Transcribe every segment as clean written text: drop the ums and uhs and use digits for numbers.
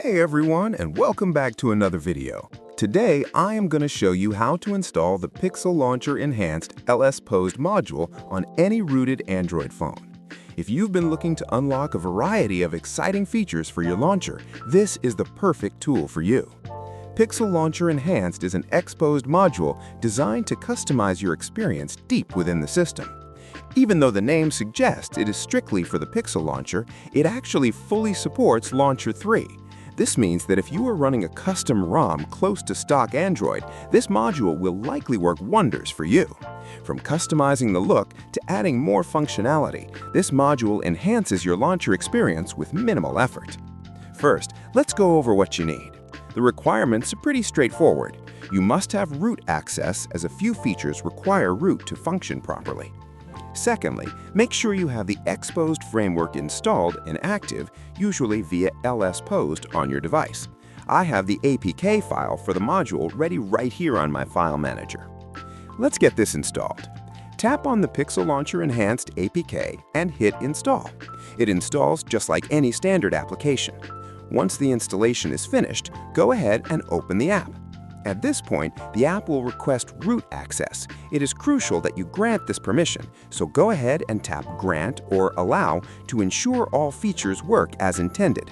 Hey everyone, and welcome back to another video. Today, I am going to show you how to install the Pixel Launcher Enhanced LSposed module on any rooted Android phone. If you've been looking to unlock a variety of exciting features for your launcher, this is the perfect tool for you. Pixel Launcher Enhanced is an Xposed module designed to customize your experience deep within the system. Even though the name suggests it is strictly for the Pixel Launcher, it actually fully supports Launcher 3. This means that if you are running a custom ROM close to stock Android, this module will likely work wonders for you. From customizing the look to adding more functionality, this module enhances your launcher experience with minimal effort. First, let's go over what you need. The requirements are pretty straightforward. You must have root access, as a few features require root to function properly. Secondly, make sure you have the Xposed framework installed and active, usually via LSPosed on your device. I have the APK file for the module ready right here on my file manager. Let's get this installed. Tap on the Pixel Launcher Enhanced APK and hit Install. It installs just like any standard application. Once the installation is finished, go ahead and open the app. At this point, the app will request root access. It is crucial that you grant this permission, so go ahead and tap Grant or Allow to ensure all features work as intended.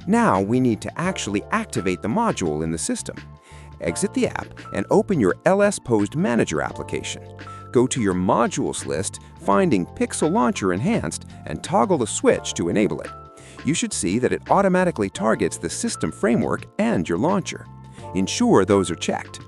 Now we need to actually activate the module in the system. Exit the app and open your LSPosed Manager application. Go to your Modules list, finding Pixel Launcher Enhanced, and toggle the switch to enable it. You should see that it automatically targets the system framework and your launcher. Ensure those are checked.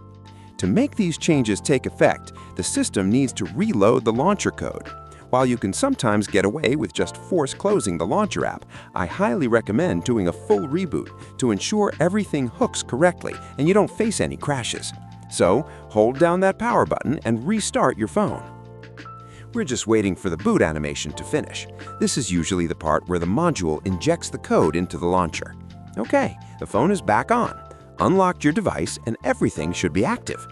To make these changes take effect, the system needs to reload the launcher code. While you can sometimes get away with just force closing the launcher app, I highly recommend doing a full reboot to ensure everything hooks correctly and you don't face any crashes. So, hold down that power button and restart your phone. We're just waiting for the boot animation to finish. This is usually the part where the module injects the code into the launcher. Okay, the phone is back on. Unlocked your device and everything should be active.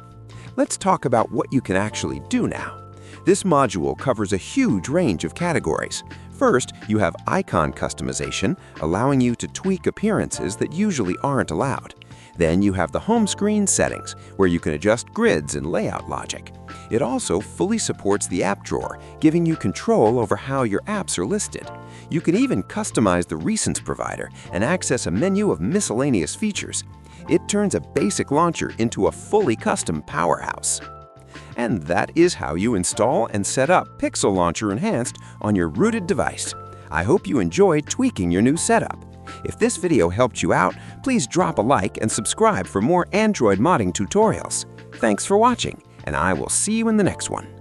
Let's talk about what you can actually do now. This module covers a huge range of categories. First, you have icon customization, allowing you to tweak appearances that usually aren't allowed. Then you have the home screen settings, where you can adjust grids and layout logic. It also fully supports the app drawer, giving you control over how your apps are listed. You can even customize the recents provider and access a menu of miscellaneous features. It turns a basic launcher into a fully custom powerhouse. And that is how you install and set up Pixel Launcher Enhanced on your rooted device. I hope you enjoyed tweaking your new setup. If this video helped you out, please drop a like and subscribe for more Android modding tutorials. Thanks for watching, and I will see you in the next one.